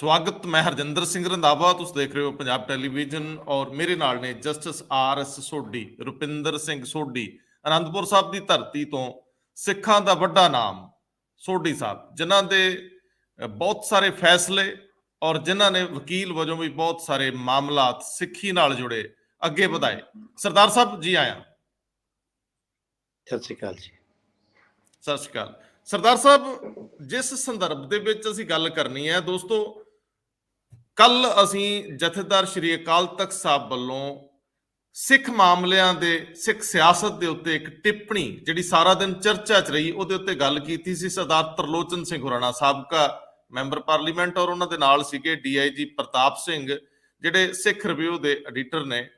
ਸਵਾਗਤ। ਮੈਂ ਹਰਜਿੰਦਰ ਸਿੰਘ ਰੰਧਾਵਾ, ਤੁਸੀਂ ਦੇਖ ਰਹੇ ਹੋ ਪੰਜਾਬ ਟੈਲੀਵਿਜ਼ਨ ਔਰ ਮੇਰੇ ਨਾਲ ਨੇ ਜਸਟਿਸ RS ਸੋਢੀ, ਰੁਪਿੰਦਰ ਸਿੰਘ ਸੋਢੀ, ਅਨੰਦਪੁਰ ਸਾਹਿਬ ਦੀ ਧਰਤੀ ਤੋਂ ਸਿੱਖਾਂ ਦਾ ਵੱਡਾ ਨਾਮ ਸੋਢੀ ਸਾਹਿਬ, ਜਿਨ੍ਹਾਂ ਦੇ ਬਹੁਤ ਸਾਰੇ ਫੈਸਲੇ ਔਰ ਜਿਨ੍ਹਾਂ ਨੇ ਵਕੀਲ ਵਜੋਂ ਵੀ ਬਹੁਤ ਸਾਰੇ ਮਾਮਲਾਤ ਸਿੱਖੀ ਨਾਲ ਜੁੜੇ ਅੱਗੇ ਵਧਾਏ। ਸਰਦਾਰ ਸਾਹਿਬ ਜੀ ਆਇਆਂ। ਸਤਿ ਸ਼੍ਰੀ ਅਕਾਲ ਜੀ। ਸਤਿ ਸ਼੍ਰੀ ਅਕਾਲ ਸਰਦਾਰ ਸਾਹਿਬ। ਜਿਸ ਸੰਦਰਭ ਦੇ ਵਿੱਚ ਅਸੀਂ ਗੱਲ ਕਰਨੀ ਹੈ ਦੋਸਤੋ, ਕੱਲ ਅਸੀਂ ਜਥੇਦਾਰ ਸ਼੍ਰੀ ਅਕਾਲ ਤਖਤ ਸਾਹਿਬ ਵੱਲੋਂ ਸਿੱਖ ਮਾਮਲਿਆਂ ਦੇ, ਸਿੱਖ ਸਿਆਸਤ ਦੇ ਉੱਤੇ ਇੱਕ ਟਿੱਪਣੀ ਜਿਹੜੀ ਸਾਰਾ ਦਿਨ ਚਰਚਾ 'ਚ ਰਹੀ, ਉਹਦੇ ਉੱਤੇ ਗੱਲ ਕੀਤੀ ਸੀ। ਸਰਦਾਰ ਤਰਲੋਚਨ ਸਿੰਘ ਹੁਰਾਣਾ, ਸਾਬਕਾ ਮੈਂਬਰ ਪਾਰਲੀਮੈਂਟ, ਔਰ ਉਹਨਾਂ ਦੇ ਨਾਲ ਸੀਗੇ DIG ਪ੍ਰਤਾਪ ਸਿੰਘ, ਜਿਹੜੇ ਸਿੱਖ ਰਿਵਿਊ ਦੇ ਐਡੀਟਰ ਨੇ।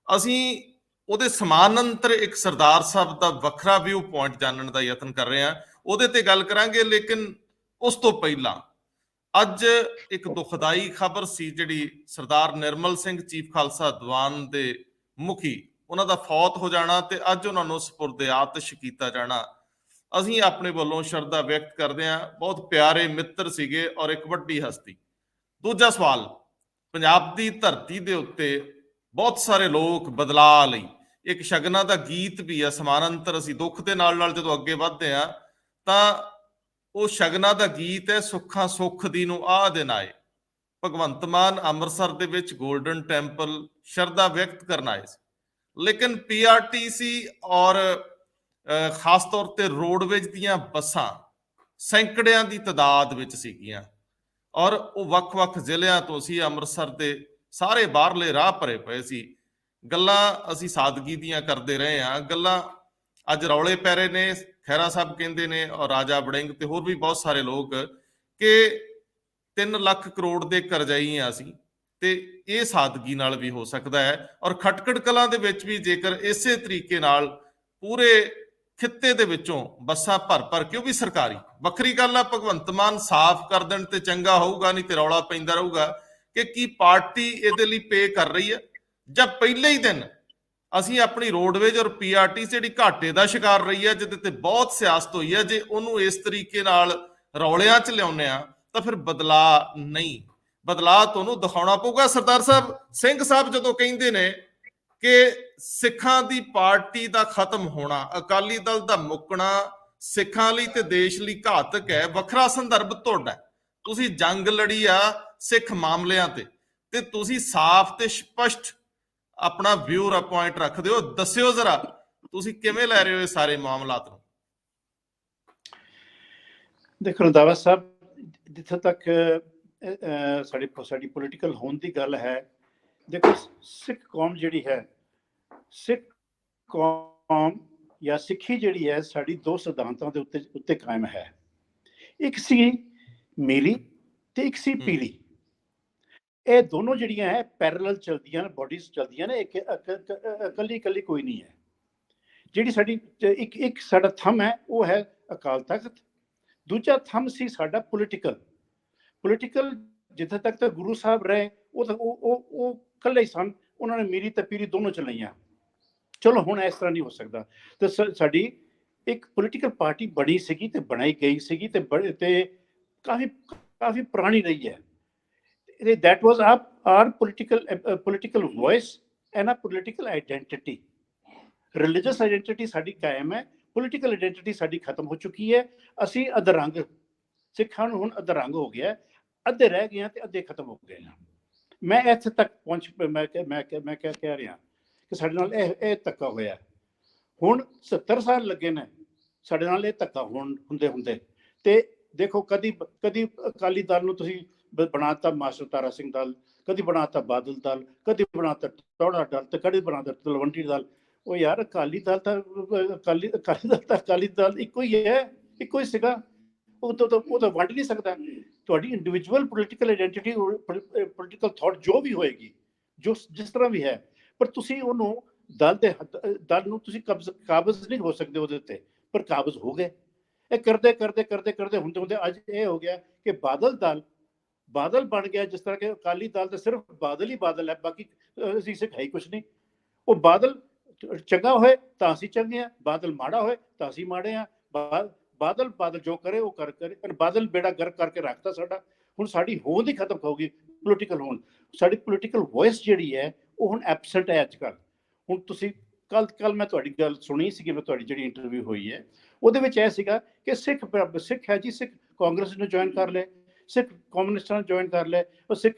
ਅਸੀਂ ਉਹਦੇ ਸਮਾਨਾਂਤਰ ਇੱਕ ਸਰਦਾਰ ਸਾਹਿਬ ਦਾ ਵੱਖਰਾ ਵਿਊ ਪੁਆਇੰਟ ਜਾਣਨ ਦਾ ਯਤਨ ਕਰ ਰਹੇ ਹਾਂ, ਉਹਦੇ ਤੇ ਗੱਲ ਕਰਾਂਗੇ। ਲੇਕਿਨ ਉਸ ਤੋਂ ਪਹਿਲਾਂ ਅੱਜ ਇੱਕ ਦੁਖਦਾਈ ਖਬਰ ਸੀ, ਜਿਹੜੀ ਸਰਦਾਰ ਨਿਰਮਲ ਸਿੰਘ ਚੀਫ ਖਾਲਸਾ ਦੀਵਾਨ ਦੇ ਮੁਖੀ, ਉਹਨਾਂ ਦਾ ਫੌਤ ਹੋ ਜਾਣਾ ਤੇ ਅੱਜ ਉਹਨਾਂ ਨੂੰ ਸਪੁਰਦ ਆਤਿਸ਼ ਕੀਤਾ ਜਾਣਾ। ਅਸੀਂ ਆਪਣੇ ਵੱਲੋਂ ਸ਼ਰਧਾ ਵਿਅਕਤ ਕਰਦੇ ਹਾਂ। ਬਹੁਤ ਪਿਆਰੇ ਮਿੱਤਰ ਸੀਗੇ ਔਰ ਇੱਕ ਵੱਡੀ ਹਸਤੀ। ਦੂਜਾ ਸਵਾਲ, ਪੰਜਾਬ ਦੀ ਧਰਤੀ ਦੇ ਉੱਤੇ ਬਹੁਤ ਸਾਰੇ ਲੋਕ ਬਦਲਾਅ ਲਈ ਇੱਕ ਸ਼ਗਨਾਂ ਦਾ ਗੀਤ ਵੀ ਹੈ ਸਮਾਨਾਂਤਰ। ਅਸੀਂ ਦੁੱਖ ਦੇ ਨਾਲ ਨਾਲ ਜਦੋਂ ਅੱਗੇ ਵੱਧਦੇ ਹਾਂ ਤਾਂ ਉਹ ਸ਼ਗਨਾਂ ਦਾ ਗੀਤ ਹੈ, ਸੁੱਖਾਂ ਸੁੱਖ ਦੀ ਨੂੰ ਆਹ ਦਿਨ ਆਏ। ਭਗਵੰਤ ਮਾਨ ਅੰਮ੍ਰਿਤਸਰ ਦੇ ਵਿੱਚ ਗੋਲਡਨ ਟੈਂਪਲ ਸ਼ਰਧਾ ਵਿਅਕਤ ਕਰਨ ਆਏ ਸੀ, ਲੇਕਿਨ PRTC ਔਰ ਖਾਸ ਤੌਰ ਤੇ ਰੋਡਵੇਜ ਦੀਆਂ ਬੱਸਾਂ ਸੈਂਕੜਿਆਂ ਦੀ ਤਾਦਾਦ ਵਿੱਚ ਸੀਗੀਆਂ ਔਰ ਉਹ ਵੱਖ-ਵੱਖ ਜ਼ਿਲ੍ਹਿਆਂ ਤੋਂ ਸੀ। ਅੰਮ੍ਰਿਤਸਰ ਦੇ ਸਾਰੇ ਬਾਹਰਲੇ ਰਾਹ ਭਰੇ ਪਏ ਸੀ। ਗੱਲਾਂ ਅਸੀਂ ਸਾਦਗੀ ਦੀਆਂ ਕਰਦੇ ਰਹੇ ਹਾਂ, ਗੱਲਾਂ ਅੱਜ ਰੌਲੇ ਪੈ ਰਹੇ ਨੇ। ਖਹਿਰਾ ਸਾਹਿਬ ਕਹਿੰਦੇ ਨੇ ਔਰ ਰਾਜਾ ਵੜਿੰਗ ਤੇ ਹੋਰ ਵੀ ਬਹੁਤ ਸਾਰੇ ਲੋਕ ਕਿ 3 ਲੱਖ ਕਰੋੜ ਦੇ ਕਰਜ਼ਾਈ ਆ ਅਸੀਂ, ਤੇ ਇਹ ਸਾਦਗੀ ਨਾਲ ਵੀ ਹੋ ਸਕਦਾ ਹੈ। ਔਰ ਖਟਕੜ ਕਲਾਂ ਦੇ ਵਿੱਚ ਵੀ ਜੇਕਰ ਇਸੇ ਤਰੀਕੇ ਨਾਲ ਪੂਰੇ ਖਿੱਤੇ ਦੇ ਵਿੱਚੋਂ ਬੱਸਾਂ ਭਰ ਕੇ, ਉਹ ਵੀ ਸਰਕਾਰੀ, ਵੱਖਰੀ ਗੱਲ ਆ ਭਗਵੰਤ ਮਾਨ ਸਾਫ਼ ਕਰ ਦੇਣ ਤੇ ਚੰਗਾ ਹੋਊਗਾ, ਨਹੀਂ ਤੇ ਰੌਲਾ ਪੈਂਦਾ ਰਹੂਗਾ ਕਿ ਕੀ ਪਾਰਟੀ ਇਹਦੇ ਲਈ ਪੇ ਕਰ ਰਹੀ ਹੈ ਜਾਂ ਪਹਿਲੇ ਹੀ ਦਿਨ ਅਸੀਂ ਆਪਣੀ ਰੋਡਵੇਜ ਔਰ PRTC ਜਿਹੜੀ ਘਾਟੇ ਦਾ ਸ਼ਿਕਾਰ ਰਹੀ ਹੈ, ਜਿਹਦੇ ਤੇ ਬਹੁਤ ਸਿਆਸਤ ਹੋਈ ਹੈ, ਜੇ ਉਹਨੂੰ ਇਸ ਤਰੀਕੇ ਨਾਲ ਰੌਲਿਆਂ 'ਚ ਲਿਆਉਂਦੇ ਆ ਤਾਂ ਫਿਰ ਬਦਲਾਅ ਨਹੀਂ, ਬਦਲਾਅ ਤੁਹਾਨੂੰ ਦਿਖਾਉਣਾ ਪਊਗਾ। ਸਰਦਾਰ ਸਾਹਿਬ, ਸਿੰਘ ਸਾਹਿਬ ਜਦੋਂ ਕਹਿੰਦੇ ਨੇ ਕਿ ਸਿੱਖਾਂ ਦੀ ਪਾਰਟੀ ਦਾ ਖਤਮ ਹੋਣਾ, ਅਕਾਲੀ ਦਲ ਦਾ ਮੁੱਕਣਾ ਸਿੱਖਾਂ ਲਈ ਤੇ ਦੇਸ਼ ਲਈ ਘਾਤਕ ਹੈ, ਵੱਖਰਾ ਸੰਦਰਭ ਤੁਹਾਡਾ। ਤੁਸੀਂ ਜੰਗ ਲੜੀ ਆ ਸਿੱਖ ਮਾਮਲਿਆਂ ਤੇ ਤੁਸੀਂ ਸਾਫ਼ ਤੇ ਸਪਸ਼ਟ ਆਪਣਾ ਵਿਊ ਰਾ ਪੁਆਇੰਟ ਰੱਖਦੇ ਹੋ। ਦੱਸਿਓ ਜ਼ਰਾ ਤੁਸੀਂ ਕਿਵੇਂ ਲੈ ਰਹੇ ਹੋ ਇਹ ਸਾਰੇ ਮਾਮਲਾਤ ਨੂੰ। ਦੇਖੋ ਰੰਧਾਵਾ ਸਾਹਿਬ, ਜਿੱਥੇ ਤੱਕ ਸਾਡੀ ਪੋਲੀਟੀਕਲ ਹੋਣ ਦੀ ਗੱਲ ਹੈ, ਦੇਖੋ ਸਿੱਖ ਕੌਮ ਜਿਹੜੀ ਹੈ, ਸਿੱਖ ਕੌਮ ਜਾਂ ਸਿੱਖੀ ਜਿਹੜੀ ਹੈ, ਸਾਡੀ 2 ਸਿਧਾਂਤਾਂ ਦੇ ਉੱਤੇ ਕਾਇਮ ਹੈ। ਇੱਕ ਸੀ ਮੀਰੀ ਤੇ ਇੱਕ ਸੀ ਪੀਰੀ। ਇਹ ਦੋਨੋਂ ਜਿਹੜੀਆਂ ਹੈ ਪੈਰਲਲ ਚਲਦੀਆਂ ਨੇ, ਬੋਡੀਜ਼ ਚਲਦੀਆਂ ਨੇ, ਇਕੱਲੀ ਕੋਈ ਨਹੀਂ ਹੈ। ਜਿਹੜੀ ਸਾਡੀ ਇੱਕ ਸਾਡਾ ਥੰਮ ਹੈ ਉਹ ਹੈ ਅਕਾਲ ਤਖਤ, ਦੂਜਾ ਥੰਮ ਸੀ ਸਾਡਾ ਪੋਲੀਟੀਕਲ। ਜਿੱਥੇ ਤੱਕ ਤਾਂ ਗੁਰੂ ਸਾਹਿਬ ਰਹੇ ਉਹ ਇਕੱਲੇ ਹੀ ਸਨ, ਉਹਨਾਂ ਨੇ ਮੀਰੀ ਤੇ ਪੀਰੀ ਦੋਨੋਂ ਚਲਾਈਆਂ। ਚਲੋ ਹੁਣ ਇਸ ਤਰ੍ਹਾਂ ਨਹੀਂ ਹੋ ਸਕਦਾ। ਤੇ ਸਾਡੀ ਇੱਕ ਪੋਲੀਟੀਕਲ ਪਾਰਟੀ ਬਣੀ ਸੀਗੀ ਤੇ ਬਣਾਈ ਗਈ ਸੀਗੀ ਤੇ ਕਾਫੀ ਪੁਰਾਣੀ ਰਹੀ ਹੈ। That was our political voice and our political identity. Religious identity ਸਾਡੀ ਕਾਇਮ ਹੈ, political identity ਸਾਡੀ ਖਤਮ ਹੋ ਚੁੱਕੀ ਹੈ। ਅਸੀਂ ਅਧਰੰਗ, ਸਿੱਖਾਂ ਨੂੰ ਹੁਣ ਅਧਰੰਗ ਹੋ ਗਿਆ, ਅੱਧੇ ਰਹਿ ਗਏ ਤੇ ਅੱਧੇ ਖਤਮ ਹੋ ਗਏ। ਮੈਂ ਇੱਥੇ ਤੱਕ ਮੈਂ ਕਹਿ ਰਿਹਾ ਕਿ ਸਾਡੇ ਨਾਲ ਇਹ ਧੱਕਾ ਹੋਇਆ। ਹੁਣ 70 ਸਾਲ ਲੱਗੇ ਨੇ ਸਾਡੇ ਨਾਲ ਇਹ ਧੱਕਾ ਹੁੰਦੇ ਤੇ ਦੇਖੋ ਕਦੀ ਅਕਾਲੀ ਦਲ ਨੂੰ ਤੁਸੀਂ ਬਣਾਤਾ ਮਾਸਟਰ ਤਾਰਾ ਸਿੰਘ ਦਲ, ਕਦੀ ਬਣਾਤਾ ਬਾਦਲ ਦਲ, ਕਦੀ ਬਣਾਤਾ ਟੌੜਾ ਦਲ ਤੇ ਕਦੀ ਬਣਾਤਾ ਤਲਵੰਡੀ ਦਲ। ਉਹ ਯਾਰ ਅਕਾਲੀ ਦਲ ਇੱਕੋ ਹੀ ਹੈ, ਇੱਕੋ ਹੀ ਸੀਗਾ। ਉਹ ਤਾਂ ਵੰਡ ਨਹੀਂ ਸਕਦਾ। ਤੁਹਾਡੀ individual political identity, political thought ਜੋ ਵੀ ਹੋਏਗੀ, ਜਿਸ ਤਰ੍ਹਾਂ ਵੀ ਹੈ, ਪਰ ਤੁਸੀਂ ਉਹਨੂੰ ਦਲ ਨੂੰ ਤੁਸੀਂ ਕਾਬਜ਼ ਨਹੀਂ ਹੋ ਸਕਦੇ ਉਹਦੇ ਉੱਤੇ, ਪਰ ਕਾਬਜ਼ ਹੋ ਗਏ। ਇਹ ਕਰਦੇ ਹੁੰਦੇ ਅੱਜ ਇਹ ਹੋ ਗਿਆ ਕਿ ਬਾਦਲ ਬਣ ਗਿਆ। ਜਿਸ ਤਰ੍ਹਾਂ ਕਿ ਅਕਾਲੀ ਦਲ ਤਾਂ ਸਿਰਫ ਬਾਦਲ ਹੀ ਬਾਦਲ ਹੈ, ਬਾਕੀ ਅਸੀਂ ਸਿੱਖ ਹੈ ਹੀ ਕੁਛ ਨਹੀਂ। ਉਹ ਬਾਦਲ ਚੰਗਾ ਹੋਏ ਤਾਂ ਅਸੀਂ ਚੰਗੇ ਹਾਂ, ਬਾਦਲ ਮਾੜਾ ਹੋਏ ਤਾਂ ਅਸੀਂ ਮਾੜੇ ਹਾਂ। ਬਾਦਲ ਜੋ ਕਰੇ ਉਹ ਕਰੇ, ਪਰ ਬਾਦਲ ਬੇੜਾ ਗਰਕ ਕਰਕੇ ਰੱਖਤਾ ਸਾਡਾ। ਹੁਣ ਸਾਡੀ ਹੋਂਦ ਹੀ ਖਤਮ ਹੋ ਗਈ, ਪੋਲੀਟੀਕਲ ਹੋਂਦ। ਸਾਡੀ ਪੋਲੀਟੀਕਲ ਵੌਇਸ ਜਿਹੜੀ ਹੈ ਉਹ ਹੁਣ ਐਬਸੈਂਟ ਹੈ ਅੱਜ ਕੱਲ੍ਹ। ਹੁਣ ਤੁਸੀਂ ਕੱਲ ਮੈਂ ਤੁਹਾਡੀ ਗੱਲ ਸੁਣੀ ਸੀ, ਮੈਂ ਤੁਹਾਡੀ ਜਿਹੜੀ ਇੰਟਰਵਿਊ ਹੋਈ ਹੈ ਉਹਦੇ ਵਿੱਚ ਇਹ ਸੀਗਾ ਕਿ ਸਿੱਖ ਹੈ ਜੀ, ਸਿੱਖ ਕਾਂਗਰਸ ਨੂੰ ਜੁਆਇਨ ਕਰ ਲਏ, ਸਿੱਖ ਕਮਿਊਨਿਸਟਾਂ ਨੂੰ ਜੁਆਇਨ ਕਰ ਲਏ, ਉਹ ਸਿੱਖ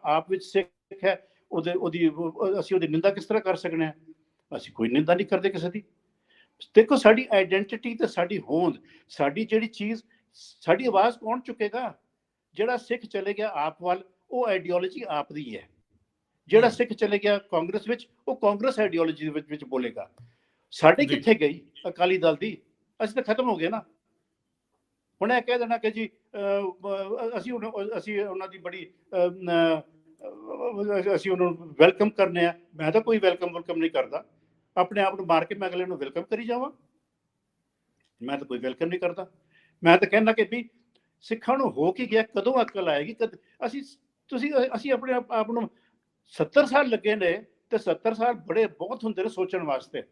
ਆਪ ਵਿੱਚ ਸਿੱਖ ਹੈ, ਅਸੀਂ ਉਹਦੀ ਨਿੰਦਾ ਕਿਸ ਤਰ੍ਹਾਂ ਕਰ ਸਕਦੇ ਹਾਂ? ਅਸੀਂ ਕੋਈ ਨਿੰਦਾ ਨਹੀਂ ਕਰਦੇ ਕਿਸੇ ਦੀ। ਦੇਖੋ ਸਾਡੀ ਆਈਡੈਂਟੀਟੀ ਤੇ ਸਾਡੀ ਹੋਂਦ, ਸਾਡੀ ਜਿਹੜੀ ਚੀਜ਼, ਸਾਡੀ ਆਵਾਜ਼ ਕੌਣ ਚੁੱਕੇਗਾ? ਜਿਹੜਾ ਸਿੱਖ ਚਲੇ ਗਿਆ ਆਪ ਵੱਲ, ਉਹ ਆਈਡੀਓਲੋਜੀ ਆਪ ਦੀ ਹੈ। ਜਿਹੜਾ ਸਿੱਖ ਚਲੇ ਗਿਆ ਕਾਂਗਰਸ ਵਿੱਚ, ਉਹ ਕਾਂਗਰਸ ਆਈਡੀਓਲੋਜੀ ਵਿੱਚ ਬੋਲੇਗਾ। ਸਾਡੇ ਕਿੱਥੇ ਗਈ ਅਕਾਲੀ ਦਲ ਦੀ? ਅਸੀਂ ਤਾਂ ਖਤਮ ਹੋ ਗਏ ਨਾ। ਹੁਣ ਇਹ ਕਹਿ ਦੇਣਾ ਕਿ ਜੀ ਅਸੀਂ ਉਹਨਾਂ ਦੀ ਬੜੀ ਅਸੀਂ ਉਹਨਾਂ ਨੂੰ ਵੈਲਕਮ ਕਰਨੇ ਆ। ਮੈਂ ਤਾਂ ਕੋਈ ਵੈਲਕਮ ਨਹੀਂ ਕਰਦਾ। ਆਪਣੇ ਆਪ ਨੂੰ ਮਾਰ ਕੇ ਮੈਂ ਅਗਲੇ ਨੂੰ ਵੈਲਕਮ ਕਰੀ ਜਾਵਾਂ? ਮੈਂ ਤਾਂ ਕੋਈ ਵੈਲਕਮ ਨਹੀਂ ਕਰਦਾ। ਮੈਂ ਤਾਂ ਕਹਿੰਦਾ ਕਿ ਵੀ ਸਿੱਖਾਂ ਨੂੰ ਹੋ ਕੀ ਗਿਆ, ਕਦੋਂ ਅਕਲ ਆਏਗੀ? ਅਸੀਂ ਆਪਣੇ ਆਪ ਨੂੰ 70 ਸਾਲ ਲੱਗੇ ਨੇ, ਤੇ 70 ਸਾਲ ਬਹੁਤ ਹੁੰਦੇ ਨੇ ਸੋਚਣ ਵਾਸਤੇ।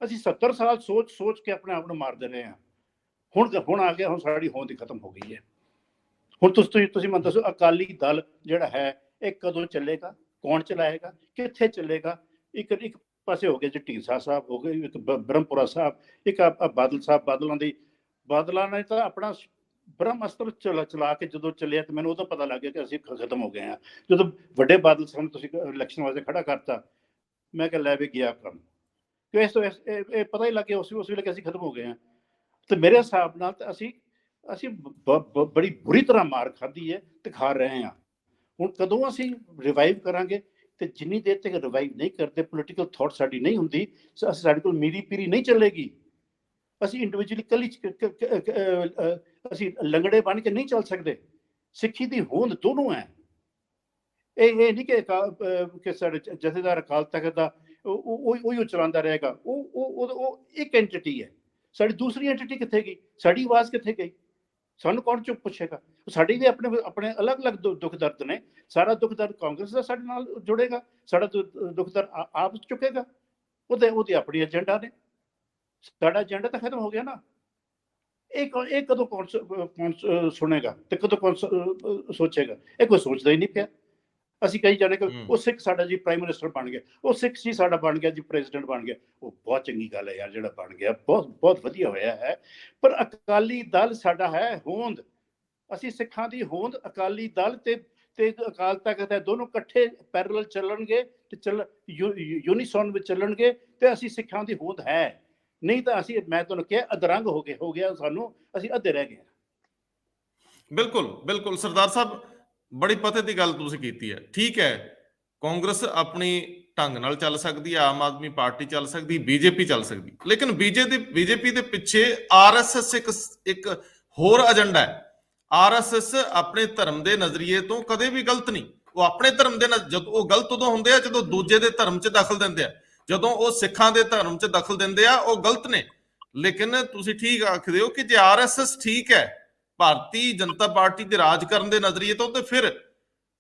ਅਸੀਂ 70 ਸਾਲ ਸੋਚ ਕੇ ਆਪਣੇ ਆਪ ਨੂੰ ਮਾਰ ਦੇ ਰਹੇ ਹਾਂ। ਹੁਣ ਆ ਗਿਆ, ਹੁਣ ਸਾਡੀ ਹੋਂਦ ਹੀ ਖਤਮ ਹੋ ਗਈ ਹੈ। ਹੁਣ ਤੁਸੀਂ ਮੈਨੂੰ ਦੱਸੋ, ਅਕਾਲੀ ਦਲ ਜਿਹੜਾ ਹੈ ਇਹ ਕਦੋਂ ਚੱਲੇਗਾ? ਕੌਣ ਚਲਾਏਗਾ? ਕਿੱਥੇ ਚੱਲੇਗਾ? ਇੱਕ ਪਾਸੇ ਹੋ ਗਏ ਜੀ ਢੀਂਡਸਾ ਸਾਹਿਬ ਹੋ ਗਏ, ਇੱਕ ਬ੍ਰਹਮਪੁਰਾ ਸਾਹਿਬ, ਇੱਕ ਬਾਦਲ ਸਾਹਿਬ। ਬਾਦਲਾਂ ਨੇ ਤਾਂ ਆਪਣਾ ਬ੍ਰਹਮ ਅਸਤਰ ਚਲਾ ਕੇ ਜਦੋਂ ਚੱਲਿਆ ਤੇ ਮੈਨੂੰ ਉਦੋਂ ਪਤਾ ਲੱਗ ਗਿਆ ਕਿ ਅਸੀਂ ਖਤਮ ਹੋ ਗਏ ਹਾਂ। ਜਦੋਂ ਵੱਡੇ ਬਾਦਲ ਸਾਹਿਬ ਨੂੰ ਤੁਸੀਂ ਇਲੈਕਸ਼ਨ ਵਾਸਤੇ ਖੜਾ ਕਰਤਾ, ਮੈਂ ਕਿਹਾ ਲੈ ਵੀ ਗਿਆ ਕੰਮ, ਕਿ ਇਹ ਪਤਾ ਹੀ ਲੱਗ ਗਿਆ ਉਸ ਵੇਲੇ ਕਿ ਅਸੀਂ ਖਤਮ ਹੋ ਗਏ ਹਾਂ। ਤੇ ਮੇਰੇ ਹਿਸਾਬ ਨਾਲ ਤਾਂ ਅਸੀਂ ਬੜੀ ਬੁਰੀ ਤਰ੍ਹਾਂ ਮਾਰ ਖਾਧੀ ਹੈ ਤੇ ਖਾ ਰਹੇ ਹਾਂ। ਹੁਣ ਕਦੋਂ ਅਸੀਂ ਰਿਵਾਈਵ ਕਰਾਂਗੇ? ਤੇ ਜਿੰਨੀ ਦੇਰ ਤੱਕ ਰਿਵਾਈਵ ਨਹੀਂ ਕਰਦੇ, ਪੋਲੀਟੀਕਲ ਥਾਟ ਸਾਡੀ ਨਹੀਂ ਹੁੰਦੀ, ਸਾਡੇ ਕੋਲ ਮੀਰੀ ਪੀਰੀ ਨਹੀਂ ਚੱਲੇਗੀ। ਅਸੀਂ ਇੰਡੀਵਿਜੂਅਲੀ ਕੱਲੀ ਅਸੀਂ ਲੰਗੜੇ ਬਣ ਕੇ ਨਹੀਂ ਚੱਲ ਸਕਦੇ। ਸਿੱਖੀ ਦੀ ਹੋਂਦ ਦੋਨੋਂ ਹੈ। ਇਹ ਨਹੀਂ ਕਿ ਸਾਡੇ ਜਥੇਦਾਰ ਅਕਾਲ ਤਖਤ ਦਾ ਉਹ ਚਲਾਉਂਦਾ ਰਹੇਗਾ। ਉਹ ਇੱਕ ਐਂਟੀਟੀ ਹੈ। ਸਾਡੀ ਦੂਸਰੀ ਐਂਟੀਟੀ ਕਿੱਥੇ ਗਈ? ਸਾਡੀ ਆਵਾਜ਼ ਕਿੱਥੇ ਗਈ? ਸਾਨੂੰ ਕੌਣ ਚੁੱਪ ਪੁੱਛੇਗਾ? ਸਾਡੇ ਵੀ ਆਪਣੇ ਅਲੱਗ-ਅਲੱਗ ਦੁੱਖ ਦਰਦ ਨੇ। ਸਾਰਾ ਦੁੱਖ ਦਰਦ ਕਾਂਗਰਸ ਦਾ ਸਾਡੇ ਨਾਲ ਜੁੜੇਗਾ, ਸਾਡਾ ਦੁੱਖ ਦਰਦ ਆਪ ਚੁੱਕੇਗਾ। ਉਹਦੇ ਆਪਣੀ ਏਜੰਡਾ ਨੇ। ਸਾਡਾ ਏਜੰਡਾ ਤਾਂ ਖਤਮ ਹੋ ਗਿਆ ਨਾ। ਇਹ ਕਦੋਂ ਕੌਣ ਸੁਣੇਗਾ ਤੇ ਕਦੋਂ ਕੌਣ ਸੋਚੇਗਾ? ਇਹ ਕੋਈ ਸੋਚਦਾ ਹੀ ਨਹੀਂ ਪਿਆ। ਅਸੀਂ ਕਹੀ ਜਾਣੇ ਕਿ ਉਹ ਸਿੱਖ ਸਾਡਾ ਜੀ ਪ੍ਰਾਈਮ ਮਿਨਿਸਟਰ ਬਣ ਗਿਆ, ਉਹ ਸਿੱਖ ਜੀ ਸਾਡਾ ਬਣ ਗਿਆ ਜੀ ਪ੍ਰੈਜ਼ੀਡੈਂਟ ਬਣ ਗਿਆ। ਉਹ ਬਹੁਤ ਚੰਗੀ ਗੱਲ ਹੈ ਯਾਰ, ਜਿਹੜਾ ਬਣ ਗਿਆ ਬਹੁਤ ਵਧੀਆ ਹੋਇਆ ਹੈ। ਪਰ ਅਕਾਲੀ ਦਲ ਸਾਡਾ ਹੈ ਹੋਂਦ। ਅਸੀਂ ਸਿੱਖਾਂ ਦੀ ਹੋਂਦ, ਅਕਾਲੀ ਦਲ ਤੇ ਅਕਾਲ ਤਖਤ ਹੈ, ਦੋਨੋਂ ਇਕੱਠੇ ਪੈਰਲਲ ਚੱਲਣਗੇ ਤੇ ਯੂਨੀਸਨ ਵਿੱਚ ਚੱਲਣਗੇ ਤੇ ਅਸੀਂ ਸਿੱਖਾਂ ਦੀ ਹੋਂਦ ਹੈ। ਨਹੀਂ ਤਾਂ ਅਸੀਂ, ਮੈਂ ਤੁਹਾਨੂੰ ਕਿਹਾ, ਅਧਰੰਗ ਹੋ ਗਿਆ ਸਾਨੂੰ, ਅਸੀਂ ਅੱਧੇ ਰਹਿ ਗਏ। ਬਿਲਕੁਲ ਸਰਦਾਰ ਸਾਹਿਬ, ਬੜੀ ਪਤੇ ਦੀ ਗੱਲ ਤੁਸੀਂ ਕੀਤੀ ਹੈ। ਠੀਕ ਹੈ, ਕਾਂਗਰਸ ਆਪਣੀ ਢੰਗ ਨਾਲ ਚੱਲ ਸਕਦੀ ਹੈ, ਆਮ ਆਦਮੀ ਪਾਰਟੀ ਚੱਲ ਸਕਦੀ, ਬੀਜੇਪੀ ਚੱਲ ਸਕਦੀ, ਲੇਕਿਨ ਬੀਜੇਪੀ ਦੇ ਪਿੱਛੇ ਆਰਐਸਐਸ ਇੱਕ ਹੋਰ ਏਜੰਡਾ ਹੈ। ਆਰਐਸਐਸ ਆਪਣੇ ਧਰਮ ਦੇ ਨਜ਼ਰੀਏ ਤੋਂ ਕਦੇ ਵੀ ਗਲਤ ਨਹੀਂ। ਉਹ ਆਪਣੇ ਧਰਮ ਦੇ ਜਦੋਂ ਉਹ ਗਲਤ ਉਦੋਂ ਹੁੰਦੇ ਆ ਜਦੋਂ ਦੂਜੇ ਦੇ ਧਰਮ 'ਚ ਦਖਲ ਦਿੰਦੇ ਆ। ਜਦੋਂ ਉਹ ਸਿੱਖਾਂ ਦੇ ਧਰਮ 'ਚ ਦਖਲ ਦਿੰਦੇ ਆ, ਉਹ ਗਲਤ ਨੇ। ਲੇਕਿਨ ਤੁਸੀਂ ਠੀਕ ਆਖਦੇ ਹੋ ਕਿ ਜੇ ਆਰਐਸਐਸ ਠੀਕ ਹੈ ਭਾਰਤੀ ਜਨਤਾ ਪਾਰਟੀ ਦੇ ਰਾਜ ਕਰਨ ਦੇ ਨਜ਼ਰੀਏ ਤੋਂ, ਤੇ ਫਿਰ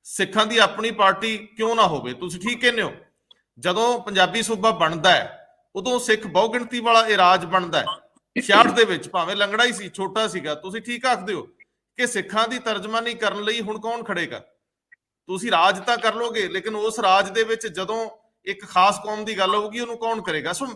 ਸਿੱਖਾਂ ਦੀ ਆਪਣੀ ਪਾਰਟੀ ਕਿਉਂ ਨਾ ਹੋਵੇ? ਤੁਸੀਂ ਠੀਕ ਕਹਿੰਦੇ ਹੋ। ਜਦੋਂ ਪੰਜਾਬੀ ਸੂਬਾ ਬਣਦਾ ਹੈ ਉਦੋਂ ਸਿੱਖ ਬਹੁਗਿਣਤੀ ਵਾਲਾ ਇਹ ਰਾਜ ਬਣਦਾ ਹੈ। 66 ਦੇ ਵਿੱਚ ਭਾਵੇਂ ਲੰਗੜਾ ਹੀ ਸੀ, ਛੋਟਾ ਸੀਗਾ। ਤੁਸੀਂ ਠੀਕ ਆਖਦੇ ਹੋ ਕਿ ਸਿੱਖਾਂ ਦੀ ਤਰਜਮਾਨੀ ਕਰਨ ਲਈ ਹੁਣ ਕੌਣ ਖੜੇਗਾ? ਤੁਸੀਂ ਰਾਜ ਤਾਂ ਕਰ ਲੋਗੇ, ਲੇਕਿਨ ਉਸ ਰਾਜ ਦੇ ਵਿੱਚ ਜਦੋਂ ਇੱਕ ਖਾਸ ਕੌਮ ਦੀ ਗੱਲ ਹੋਊਗੀ, ਉਹਨੂੰ ਕੌਣ ਕਰੇਗਾ? ਸੋ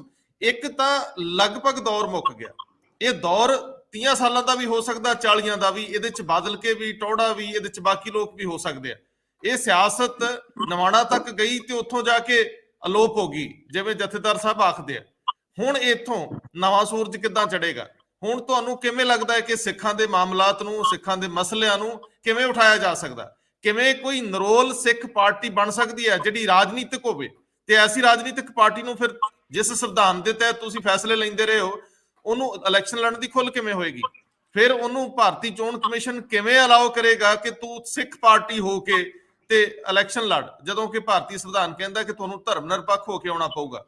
ਇੱਕ ਤਾਂ ਲਗਭਗ ਦੌਰ ਮੁੱਕ ਗਿਆ। ਇਹ ਦੌਰ 30 ਸਾਲਾਂ ਦਾ ਵੀ ਹੋ ਸਕਦਾ, 40 ਦਾ ਵੀ। ਇਹਦੇ ਚ ਬਾਦਲ ਕੇ ਵੀ, ਟੌੜਾ ਵੀ, ਇਹਦੇ ਚ ਬਾਕੀ ਲੋਕ ਵੀ ਹੋ ਸਕਦੇ ਆ। ਇਹ ਸਿਆਸਤ ਨਵਾਣਾ ਤੱਕ ਗਈ ਤੇ ਉੱਥੋਂ ਜਾ ਕੇ ਅਲੋਪ ਹੋ ਗਈ, ਜਿਵੇਂ ਜਥੇਦਾਰ ਸਾਹਿਬ ਆਖਦੇ ਆ। ਹੁਣ ਇੱਥੋਂ ਨਵਾਂ ਸੂਰਜ ਕਿੱਦਾਂ ਚੜੇਗਾ? ਹੁਣ ਤੁਹਾਨੂੰ ਕਿਵੇਂ ਲੱਗਦਾ ਹੈ ਕਿ ਸਿੱਖਾਂ ਦੇ ਮਾਮਲਾਤ ਨੂੰ, ਸਿੱਖਾਂ ਦੇ ਮਸਲਿਆਂ ਨੂੰ ਕਿਵੇਂ ਉਠਾਇਆ ਜਾ ਸਕਦਾ? ਕਿਵੇਂ ਕੋਈ ਨਰੋਲ ਸਿੱਖ ਪਾਰਟੀ ਬਣ ਸਕਦੀ ਹੈ ਜਿਹੜੀ ਰਾਜਨੀਤਿਕ ਹੋਵੇ? ਤੇ ਐਸੀ ਰਾਜਨੀਤਿਕ ਪਾਰਟੀ ਨੂੰ ਫਿਰ ਜਿਸ ਸੰਵਿਧਾਨ ਦੇ ਤਹਿਤ ਤੁਸੀਂ ਫੈਸਲੇ ਲੈਂਦੇ ਰਹੇ ਹੋ, ਉਹਨੂੰ ਇਲੈਕਸ਼ਨ ਲੜਨ ਦੀ ਖੁੱਲ੍ਹ ਕਿਵੇਂ ਹੋਏਗੀ? ਫਿਰ ਉਹਨੂੰ ਭਾਰਤੀ ਚੋਣ ਕਮਿਸ਼ਨ ਕਿਵੇਂ ਅਲਾਓ ਕਰੇਗਾ ਕਿ ਤੂੰ ਸਿੱਖ ਪਾਰਟੀ ਹੋ ਕੇ ਤੇ ਇਲੈਕਸ਼ਨ ਲੜ, ਜਦੋਂ ਕਿ ਭਾਰਤੀ ਸੰਵਿਧਾਨ ਕਹਿੰਦਾ ਕਿ ਤੁਹਾਨੂੰ ਧਰਮ ਨਿਰਪੱਖ ਹੋ ਕੇ ਆਉਣਾ ਪਊਗਾ?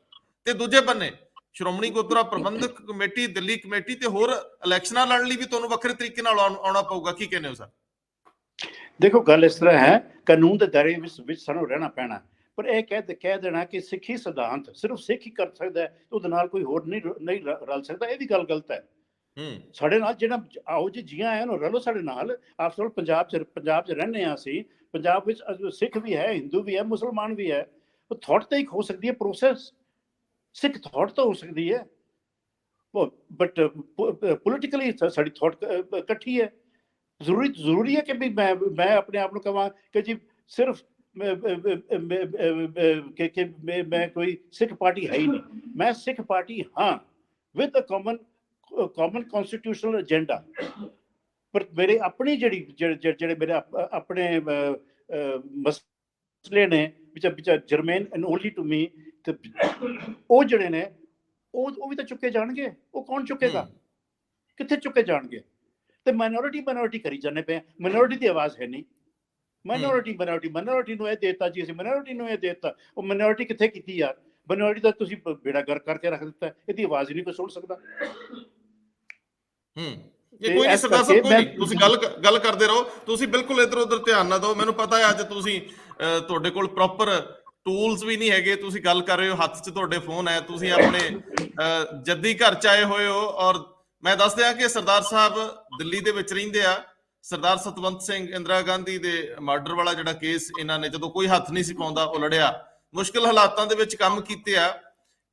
ਤੇ ਦੂਜੇ ਬੰਨੇ ਸ਼੍ਰੋਮਣੀ ਗੁਰਦੁਆਰਾ ਪ੍ਰਬੰਧਕ ਕਮੇਟੀ, ਦਿੱਲੀ ਕਮੇਟੀ ਤੇ ਹੋਰ ਇਲੈਕਸ਼ਨਾਂ ਲੜਨ ਲਈ ਵੀ ਤੁਹਾਨੂੰ ਵੱਖਰੇ ਤਰੀਕੇ ਨਾਲ ਆਉਣਾ ਪਊਗਾ। ਕੀ ਕਹਿੰਦੇ ਹੋ ਸਰ? ਦੇਖੋ, ਗੱਲ ਇਸ ਤਰ੍ਹਾਂ ਹੈ, ਕਾਨੂੰਨ ਦੇ ਦਾਇਰੇ ਵਿੱਚ ਸਾਨੂੰ ਰਹਿਣਾ ਪੈਣਾ। ਪਰ ਇਹ ਕਹਿ ਦੇਣਾ ਕਿ ਸਿੱਖੀ ਸਿਧਾਂਤ ਸਿਰਫ ਸਿੱਖ ਹੀ ਕਰ ਸਕਦਾ ਹੈ, ਉਹਦੇ ਨਾਲ ਕੋਈ ਹੋਰ ਨਹੀਂ ਰਲ ਸਕਦਾ, ਇਹ ਵੀ ਗੱਲ ਗਲਤ ਹੈ। ਸਾਡੇ ਨਾਲ ਜਿਹੜਾ ਆਓ ਜੀ ਜੀਆਂ ਆਇਆਂ ਨੂੰ ਰਲੋ ਸਾਡੇ ਨਾਲ। ਆਫਟਰ ਆਲ ਪੰਜਾਬ ਚ ਰਹਿੰਦੇ ਹਾਂ ਅਸੀਂ। ਪੰਜਾਬ ਵਿੱਚ ਸਿੱਖ ਵੀ ਹੈ, ਹਿੰਦੂ ਵੀ ਹੈ, ਮੁਸਲਮਾਨ ਵੀ ਹੈ। ਉਹ ਥਾਟ ਤਾਂ ਇੱਕ ਹੋ ਸਕਦੀ ਹੈ, ਪ੍ਰੋਸੈਸ ਸਿੱਖ ਥਾਟ ਤਾਂ ਹੋ ਸਕਦੀ ਹੈ, ਬਟ ਪੋਲੀਟੀਕਲੀ ਸਾਡੀ ਥਾਟ ਇਕੱਠੀ ਹੈ। ਜ਼ਰੂਰੀ ਹੈ ਕਿ ਵੀ ਮੈਂ ਆਪਣੇ ਆਪ ਨੂੰ ਕਹਾਂ ਕਿ ਜੀ ਸਿਰਫ ਕਿ ਮੈਂ ਕੋਈ ਸਿੱਖ ਪਾਰਟੀ ਹੈ ਹੀ ਨਹੀਂ। ਮੈਂ ਸਿੱਖ ਪਾਰਟੀ ਹਾਂ, with a common constitutional agenda. ਪਰ ਮੇਰੇ ਆਪਣੀ ਜਿਹੜੇ ਮੇਰੇ ਆਪਣੇ ਮਸਲੇ ਨੇ ਵਿਚ germane and only to me, ਤੇ ਉਹ ਜਿਹੜੇ ਨੇ ਉਹ ਵੀ ਤਾਂ ਚੁੱਕੇ ਜਾਣਗੇ। ਉਹ ਕੌਣ ਚੁੱਕੇਗਾ? ਕਿੱਥੇ ਚੁੱਕੇ ਜਾਣਗੇ? ਤੇ ਮਾਈਨੋਰਿਟੀ ਕਰੀ ਜਾਂਦੇ ਪਏ। ਮਾਈਨੋਰਿਟੀ ਦੀ ਆਵਾਜ਼ ਹੈ ਨਹੀਂ। ਮਾਈਨੋਰਿਟੀ ਨੂੰ ਇਹ ਦੇਤਾ ਜੀ, ਅਸੀਂ ਮਾਈਨੋਰਿਟੀ ਨੂੰ ਇਹ ਦੇਤਾ। ਉਹ ਮਾਈਨੋਰਿਟੀ ਕਿੱਥੇ ਕੀਤੀ ਯਾਰ? ਮਾਈਨੋਰਿਟੀ ਦਾ ਤੁਸੀਂ ਬੇੜਾ ਗਰਕ ਕਰਕੇ ਰੱਖ ਦਿੱਤਾ। ਇਹਦੀ ਆਵਾਜ਼ ਹੀ ਨਹੀਂ ਕੋਈ ਸੁਣ ਸਕਦਾ। ਕੋਈ ਨਹੀਂ ਸਰਦਾਰ ਸਾਹਿਬ, ਕੋਈ ਨਹੀਂ, ਤੁਸੀਂ ਗੱਲ ਕਰਦੇ ਰਹੋ। ਤੁਸੀਂ ਬਿਲਕੁਲ ਇੱਧਰ ਉੱਧਰ ਧਿਆਨ ਨਾ ਦਿਓ। ਮੈਨੂੰ ਪਤਾ ਹੈ ਅੱਜ ਤੁਸੀਂ ਤੁਹਾਡੇ ਕੋਲ ਪ੍ਰੋਪਰ ਟੂਲਸ ਵੀ ਨਹੀਂ ਹੈਗੇ। ਤੁਸੀਂ ਗੱਲ ਕਰ ਰਹੇ ਹੋ, ਹੱਥ 'ਚ ਤੁਹਾਡੇ ਫੋਨ ਹੈ, ਤੁਸੀਂ ਆਪਣੇ ਜੱਦੀ ਘਰ 'ਚ ਆਏ ਹੋਏ ਹੋ। ਔਰ ਮੈਂ ਦੱਸ ਦਿਆਂ ਕਿ ਸਰਦਾਰ ਸਾਹਿਬ ਦਿੱਲੀ ਦੇ ਵਿੱਚ ਰਹਿੰਦੇ ਆ। ਸਰਦਾਰ ਸਤਵੰਤ ਸਿੰਘ, ਇੰਦਰਾ ਗਾਂਧੀ ਦੇ ਮਰਡਰ ਵਾਲਾ ਜਿਹੜਾ ਕੇਸ ਇਹਨਾਂ ਨੇ ਜਦੋਂ ਕੋਈ ਹੱਥ ਨਹੀਂ ਸੀ ਪਾਉਂਦਾ ਉਹ ਲੜਿਆ। ਮੁਸ਼ਕਿਲ ਹਾਲਾਤਾਂ ਦੇ ਵਿੱਚ ਕੰਮ ਕੀਤੇ ਆ।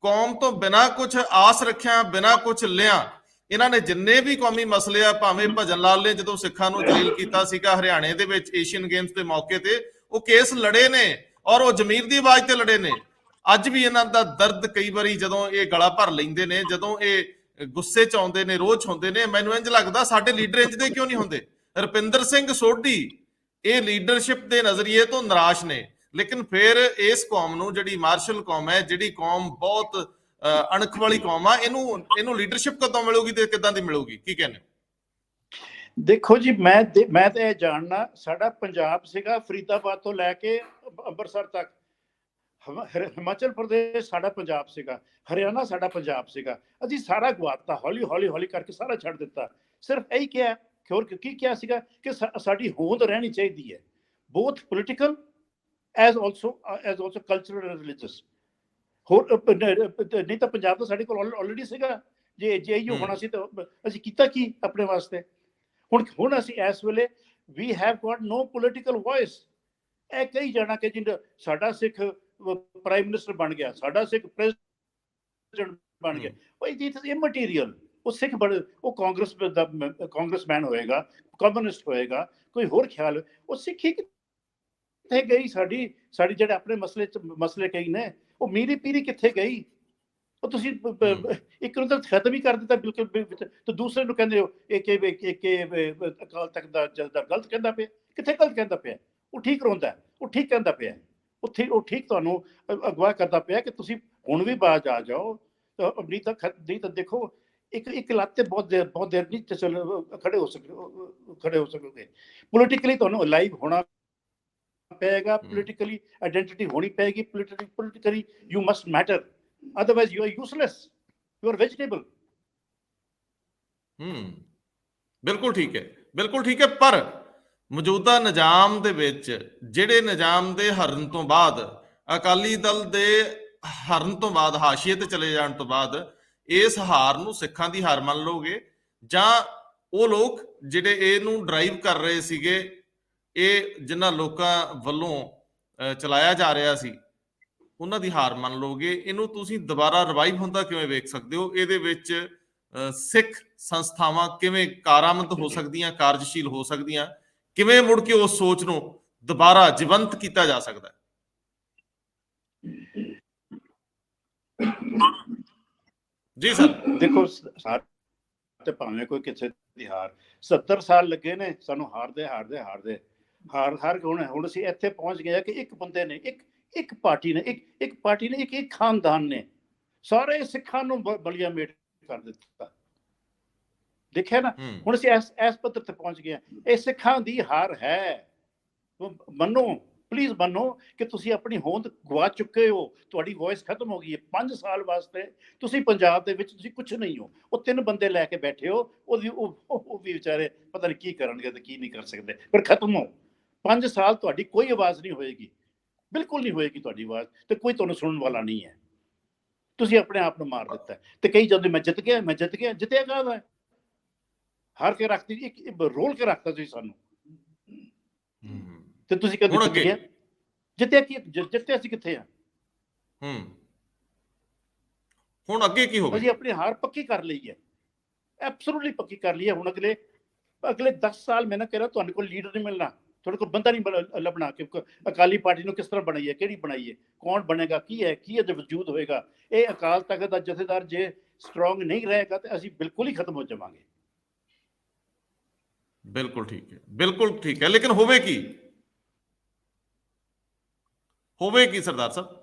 ਕੌਮ ਤੋਂ ਬਿਨਾਂ ਕੁਝ ਆਸ ਰੱਖਿਆ, ਬਿਨਾਂ ਕੁਝ ਲਿਆ। ਇਹਨਾਂ ਨੇ ਜਿੰਨੇ ਵੀ ਕੌਮੀ ਮਸਲੇ ਆ, ਭਾਵੇਂ ਭਜਨ ਲਾਲ ਨੇ ਜਦੋਂ ਸਿੱਖਾਂ ਨੂੰ ਜਲੀਲ ਕੀਤਾ ਸੀਗਾ ਹਰਿਆਣੇ ਦੇ ਵਿੱਚ ਏਸ਼ੀਅਨ ਗੇਮਸ ਦੇ ਮੌਕੇ ਤੇ, ਉਹ ਕੇਸ ਲੜੇ ਨੇ ਔਰ ਉਹ ਜ਼ਮੀਰ ਦੀ ਆਵਾਜ਼ ਤੇ ਲੜੇ ਨੇ। ਅੱਜ ਵੀ ਇਹਨਾਂ ਦਾ ਦਰਦ ਕਈ ਵਾਰੀ ਜਦੋਂ ਇਹ ਗਲਾ ਭਰ ਲੈਂਦੇ ਨੇ, ਜਦੋਂ ਇਹ ਗੁੱਸੇ 'ਚ ਆਉਂਦੇ ਨੇ, ਰੋਹ 'ਚ ਹੁੰਦੇ ਨੇ, ਮੈਨੂੰ ਇੰਝ ਲੱਗਦਾ ਸਾਡੇ ਲੀਡਰ ਇੰਝ ਦੇ ਕਿਉਂ ਨਹੀਂ ਹੁੰਦੇ। ਰੁਪਿੰਦਰ ਸਿੰਘ ਸੋਢੀ ਇਹ ਲੀਡਰਸ਼ਿਪ ਦੇ ਨਜ਼ਰੀਏ ਤੋਂ ਨਿਰਾਸ਼ ਨੇ, ਲੇਕਿਨ ਫਿਰ ਇਸ ਕੌਮ ਨੂੰ, ਜਿਹੜੀ ਮਾਰਸ਼ਲ ਕੌਮ ਹੈ, ਜਿਹੜੀ ਕੌਮ ਬਹੁਤ ਅਣਖ ਵਾਲੀ ਕੌਮ ਆ, ਇਹਨੂੰ ਲੀਡਰਸ਼ਿਪ ਕਦੋਂ ਮਿਲੂਗੀ ਤੇ ਕਿੱਦਾਂ ਦੀ ਮਿਲੂਗੀ? ਕੀ ਕਹਿੰਦੇ ਹੋ? ਦੇਖੋ ਜੀ, ਮੈਂ ਤਾਂ ਇਹ ਜਾਣਨਾ, ਸਾਡਾ ਪੰਜਾਬ ਸੀਗਾ ਫਰੀਦਾਬਾਦ ਤੋਂ ਲੈ ਕੇ ਅੰਮ੍ਰਿਤਸਰ ਤੱਕ। ਹਿਮਾਚਲ ਪ੍ਰਦੇਸ਼ ਸਾਡਾ ਪੰਜਾਬ ਸੀਗਾ, ਹਰਿਆਣਾ ਸਾਡਾ ਪੰਜਾਬ ਸੀਗਾ। ਅਸੀਂ ਸਾਰਾ ਗਵਾਤਾ, ਹੌਲੀ ਕਰਕੇ ਸਾਰਾ ਛੱਡ ਦਿੱਤਾ। ਸਿਰਫ ਇਹੀ ਕਿਹਾ, ਹੋਰ ਕੀ ਕਿਹਾ ਸੀਗਾ ਕਿ ਸਾਡੀ ਹੋਂਦ ਰਹਿਣੀ ਚਾਹੀਦੀ ਹੈ, both political as also cultural and religious. ਹੋਰ ਨਹੀਂ ਤਾਂ ਪੰਜਾਬ ਤਾਂ ਸਾਡੇ ਕੋਲ ਆਲਰੇਡੀ ਸੀਗਾ। ਜੇ ਇਹੋ ਹੋਣਾ ਸੀ ਤਾਂ ਅਸੀਂ ਕੀਤਾ ਕੀ ਆਪਣੇ ਵਾਸਤੇ? ਹੁਣ ਅਸੀਂ ਇਸ ਵੇਲੇ ਵੀ have got no political voice. ਇਹ ਕਹੀ ਜਾਣਾ ਕਿ ਜੀ ਸਾਡਾ ਸਿੱਖ ਪ੍ਰਾਈਮ ਮਿਨਿਸਟਰ ਬਣ ਗਿਆ, ਸਾਡਾ ਸਿੱਖ ਪ੍ਰੈਜ਼ੀਡੈਂਟ ਬਣ ਗਿਆ। ਭਾਈ ਜੀ, ਇਟ ਇਜ਼ ਇਮਟੀਰੀਅਲ। ਉਹ ਸਿੱਖ ਉਹ ਕਾਂਗਰਸਮੈਨ ਹੋਏਗਾ, ਕਮਿਊਨਿਸਟ ਹੋਏਗਾ, ਕੋਈ ਹੋਰ ਖਿਆਲ। ਉਹ ਸਿੱਖੀ ਕਿੱਥੇ ਗਈ? ਸਾਡੀ ਜਿਹੜੇ ਆਪਣੇ ਮਸਲੇ ਕਈ ਨੇ, ਉਹ ਮੀਰੀ ਪੀਰੀ ਕਿੱਥੇ ਗਈ? ਉਹ ਤੁਸੀਂ ਇੱਕ ਨੂੰ ਤਾਂ ਖਤਮ ਹੀ ਕਰ ਦਿੱਤਾ ਬਿਲਕੁਲ, ਤੇ ਦੂਸਰੇ ਨੂੰ ਕਹਿੰਦੇ ਹੋ ਅਕਾਲ ਤਖਤ ਦਾ ਗਲਤ ਕਹਿੰਦਾ ਪਿਆ। ਕਿੱਥੇ ਗਲਤ ਕਹਿੰਦਾ ਪਿਆ? ਉਹ ਠੀਕ ਰੋਂਦਾ, ਉਹ ਠੀਕ ਕਹਿੰਦਾ ਪਿਆ। ਉਹ ਠੀਕ ਤੁਹਾਨੂੰ ਅਗਵਾ ਕਰਦਾ ਪਿਆ ਕਿ ਤੁਸੀਂ ਹੁਣ ਵੀ ਬਾਜ ਆ ਜਾਓ। ਨਹੀਂ ਤਾਂ ਦੇਖੋ, ਇੱਕ ਲੱਤ ਤੇ ਬਹੁਤ ਦੇਰ ਨਹੀਂ ਖੜੇ ਹੋ ਸਕੋਗੇ। ਪੋਲੀਟੀਕਲੀ ਤੁਹਾਨੂੰ ਅਲਾਈਵ ਹੋਣਾ ਪਏਗਾ, ਪੋਲੀਟੀਕਲੀ ਆਇਡੈਂਟੀਟੀ ਹੋਣੀ ਪਏਗੀ। Politically you must matter, otherwise you are useless, you are vegetable। ਬਿਲਕੁਲ ਠੀਕ ਹੈ, ਬਿਲਕੁਲ ਠੀਕ ਹੈ। ਪਰ ਮੌਜੂਦਾ ਨਿਜ਼ਾਮ ਦੇ ਵਿੱਚ, ਜਿਹੜੇ ਨਿਜ਼ਾਮ ਦੇ ਹਰਨ ਤੋਂ ਬਾਅਦ, ਅਕਾਲੀ ਦਲ ਦੇ ਹਰਨ ਤੋਂ ਬਾਅਦ, ਹਾਸ਼ੀਏ ਤੇ ਚਲੇ ਜਾਣ ਤੋਂ ਬਾਅਦ, ਇਸ ਹਾਰ ਨੂੰ ਸਿੱਖਾਂ ਦੀ ਹਾਰ ਮੰਨ ਲਓਗੇ, ਜਾਂ ਉਹ ਲੋਕ ਜਿਹੜੇ ਇਹਨੂੰ ਡਰਾਈਵ ਕਰ ਰਹੇ ਸੀਗੇ, ਇਹ ਜਿਨ੍ਹਾਂ ਲੋਕਾਂ ਵੱਲੋਂ ਚਲਾਇਆ ਜਾ ਰਿਹਾ ਸੀ, ਉਹਨਾਂ ਦੀ ਹਾਰ ਮੰਨ ਲਓਗੇ? ਇਹਨੂੰ ਤੁਸੀਂ ਦੁਬਾਰਾ ਰਿਵਾਈਵ ਹੁੰਦਾ ਕਿਵੇਂ ਵੇਖ ਸਕਦੇ ਹੋ? ਇਹਦੇ ਵਿੱਚ ਸਿੱਖ ਸੰਸਥਾਵਾਂ ਕਿਵੇਂ ਕਾਰਾਮਦ ਹੋ ਸਕਦੀਆਂ, ਕਾਰਜਸ਼ੀਲ ਹੋ ਸਕਦੀਆਂ? ਕਿਵੇਂ ਮੁੜ ਕੇ ਉਸ ਸੋਚ ਨੂੰ ਦੁਬਾਰਾ ਜੀਵੰਤ ਕੀਤਾ ਜਾ ਸਕਦਾ? ਜੀ ਸਰ। ਦੇਖੋ, ਤੇ ਭਾਵੇਂ ਕੋਈ ਕਿਸੇ ਦੀ ਹਾਰ, 70 ਸਾਲ ਲੱਗੇ ਨੇ ਸਾਨੂੰ ਹਾਰਦੇ ਹੁਣ ਅਸੀਂ ਇੱਥੇ ਪਹੁੰਚ ਗਏ ਕਿ ਇੱਕ ਬੰਦੇ ਨੇ, ਇੱਕ ਪਾਰਟੀ ਨੇ, ਇੱਕ ਖਾਨਦਾਨ ਨੇ ਸਾਰੇ ਸਿੱਖਾਂ ਨੂੰ ਬਲੀਆ ਮੇਟ ਕਰ ਦਿੱਤਾ। ਦੇਖਿਆ ਨਾ, ਹੁਣ ਅਸੀਂ ਇਸ ਪੱਧਰ ਤੇ ਪਹੁੰਚ ਗਏ। ਇਹ ਸਿੱਖਾਂ ਦੀ ਹਾਰ ਹੈ। ਮੰਨੋ, ਪਲੀਜ਼ ਮੰਨੋ ਕਿ ਤੁਸੀਂ ਆਪਣੀ ਹੋਂਦ ਗਵਾ ਚੁੱਕੇ ਹੋ। ਤੁਹਾਡੀ ਵੌਇਸ ਖਤਮ ਹੋ ਗਈ ਹੈ। 5 ਸਾਲ ਵਾਸਤੇ ਤੁਸੀਂ ਪੰਜਾਬ ਦੇ ਵਿੱਚ ਤੁਸੀਂ ਕੁਝ ਨਹੀਂ ਹੋ। ਉਹ 3 ਬੰਦੇ ਲੈ ਕੇ ਬੈਠੇ ਹੋ। ਉਹ ਵੀ ਵਿਚਾਰੇ ਪਤਾ ਨਹੀਂ ਕੀ ਕਰਨਗੇ ਤੇ ਕੀ ਨਹੀਂ ਕਰ ਸਕਦੇ, ਪਰ ਖਤਮ ਹੋ। 5 ਸਾਲ ਤੁਹਾਡੀ ਕੋਈ ਆਵਾਜ਼ ਨਹੀਂ ਹੋਏਗੀ, ਬਿਲਕੁਲ ਨਹੀਂ ਹੋਏਗੀ ਤੁਹਾਡੀ ਆਵਾਜ਼, ਤੇ ਕੋਈ ਤੁਹਾਨੂੰ ਸੁਣਨ ਵਾਲਾ ਨਹੀਂ ਹੈ। ਤੁਸੀਂ ਆਪਣੇ ਆਪ ਨੂੰ ਮਾਰ ਦਿੱਤਾ। ਤੇ ਕਈ ਜਾਂਦੇ ਮੈਂ ਜਿੱਤ ਗਿਆ। ਜਿੱਤਿਆ ਕਾਹਦਾ? ਹਾਰ ਕੇ ਰੱਖਤੀ ਜੀ, ਇੱਕ ਰੋਲ ਕੇ ਰੱਖਤਾ ਤੁਸੀਂ ਸਾਨੂੰ, ਹੂੰ ਤੇ ਤੁਸੀਂ ਕਹਿੰਦੇ ਹੁਣ ਜਿੱਤ ਅੱਗੇ ਗਿਆ। ਜਿੱਤਿਆ ਕੀ, ਜਿੱਤੇ ਅਸੀਂ ਕਿੱਥੇ ਆ? ਹੁਣ ਅੱਗੇ ਕੀ ਹੋਵੇ? ਅਸੀਂ ਆਪਣੀ ਹਾਰ ਪੱਕੀ ਕਰ ਲਈ ਹੈ, ਐਬਸੋਲੂਟਲੀ ਪੱਕੀ ਕਰ ਲਈ ਹੈ। ਹੁਣ ਅਗਲੇ ਅਗਲੇ 10 ਸਾਲ ਮੈਂ ਨਾ ਕਹਿ ਰਿਹਾ, ਤੁਹਾਡੇ ਕੋਲ ਲੀਡਰ ਨਹੀਂ ਮਿਲਣਾ, ਤੁਹਾਡੇ ਕੋਲ ਬੰਦਾ ਨਹੀਂ ਲੱਭਣਾ ਕਿ ਅਕਾਲੀ ਪਾਰਟੀ ਨੂੰ ਕਿਸ ਤਰ੍ਹਾਂ ਬਣਾਈਏ, ਕਿਹੜੀ ਬਣਾਈਏ, ਕੌਣ ਬਣੇਗਾ, ਕੀ ਹੈ, ਕੀ ਇਹਦੇ ਵਜੂਦ ਹੋਏਗਾ। ਇਹ ਅਕਾਲ ਤਖਤ ਦਾ ਜਥੇਦਾਰ ਜੇ ਸਟਰੋਂਗ ਨਹੀਂ ਰਹੇਗਾ ਤੇ ਅਸੀਂ ਬਿਲਕੁਲ ਹੀ ਖਤਮ ਹੋ ਜਾਵਾਂਗੇ। ਬਿਲਕੁਲ ਠੀਕ ਹੈ, ਬਿਲਕੁਲ ਠੀਕ ਹੈ, ਲੇਕਿਨ ਹੋਵੇ ਕੀ? ਹੋਵੇ ਕੀ ਸਰਦਾਰ ਸਾਹਿਬ?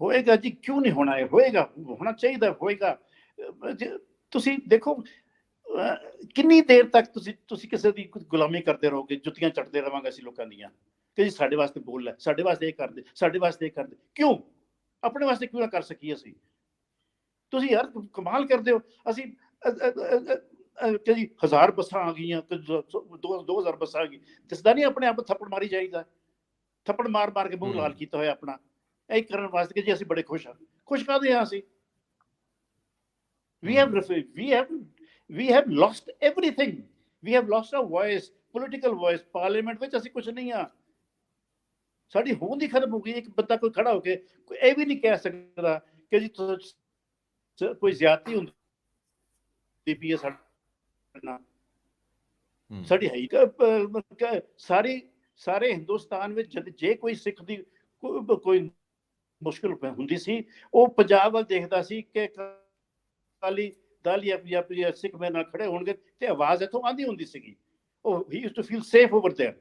ਹੋਏਗਾ ਜੀ, ਕਿਉਂ ਨਹੀਂ ਹੋਣਾ? ਹੈ ਹੋਏਗਾ, ਹੋਣਾ ਚਾਹੀਦਾ, ਹੋਏਗਾ। ਤੁਸੀਂ ਦੇਖੋ ਕਿੰਨੀ ਦੇਰ ਤੱਕ ਤੁਸੀਂ ਕਿਸੇ ਦੀ ਗੁਲਾਮੀ ਕਰਦੇ ਰਹੋਗੇ, ਜੁੱਤੀਆਂ ਚੱਟਦੇ ਰਵਾਂਗੇ ਅਸੀਂ ਲੋਕਾਂ ਦੀਆਂ ਕਿ ਜੀ ਸਾਡੇ ਵਾਸਤੇ ਬੋਲ ਲੈ, ਸਾਡੇ ਵਾਸਤੇ ਇਹ ਕਰਦੇ, ਸਾਡੇ ਵਾਸਤੇ ਇਹ ਕਰਦੇ। ਕਿਉਂ? ਆਪਣੇ ਵਾਸਤੇ ਕਿਉਂ ਨਾ ਕਰ ਸਕੀਏ ਅਸੀਂ? ਤੁਸੀਂ ਯਾਰ ਕਮਾਲ ਕਰਦੇ ਹੋ। ਅਸੀਂ ਕਿ ਜੀ 1000 ਬੱਸਾਂ ਆ ਗਈਆਂ, 2000 ਬੱਸਾਂ ਆ ਗਈ, ਦਿਸਦਾ ਨਹੀਂ ਆਪਣੇ ਆਪ ਥੱਪੜ ਮਾਰੀ ਜਾਈਦਾ, ਥੱਪੜ ਮਾਰ ਮਾਰ ਕੇ ਮੂੰਹ ਲਾਲ ਕੀਤਾ ਹੋਇਆ ਆਪਣਾ, ਇਹ ਕਰਨ ਵਾਸਤੇ ਕਿ ਜੀ ਅਸੀਂ ਬੜੇ ਖੁਸ਼ ਹਾਂ। ਖੁਸ਼ ਕਾਹਦੇ ਹਾਂ ਅਸੀਂ? we have lost everything, we have lost our voice, political voice, parliament ਵਿੱਚ ਅਸੀਂ ਕੁਝ ਨਹੀਂ ਆ, ਸਾਡੀ ਹੋਂਦ ਹੀ ਖਤਮ ਹੋ ਗਈ। ਇੱਕ ਬੰਦਾ ਕੋਈ ਖੜਾ ਹੋ ਕੇ ਇਹ ਵੀ ਨਹੀਂ ਕਹਿ ਸਕਦਾ ਕਿ ਜੀ ਕੋਈ ਜ਼ਿਆਦਤੀ ਹੁੰਦੀ ਪਈ ਹੈ ਸਾਡੇ ਨਾਲ, ਸਾਡੀ ਹੈ ਸਾਰੇ ਹਿੰਦੁਸਤਾਨ ਵਿੱਚ ਜੇ ਕੋਈ ਸਿੱਖ ਦੀ ਕੋਈ ਮੁਸ਼ਕਿਲ ਹੁੰਦੀ ਸੀ, ਉਹ ਪੰਜਾਬ ਵੱਲ ਦੇਖਦਾ ਸੀ ਕਿ ਅਕਾਲੀ ਦਲ ਜਾਂ ਸਿੱਖ ਮੇਰੇ ਨਾਲ ਖੜੇ ਹੋਣਗੇ ਤੇ ਆਵਾਜ਼ ਇੱਥੋਂ ਆਉਂਦੀ ਹੁੰਦੀ ਸੀਗੀ। ਉਹ he used to feel safe over there.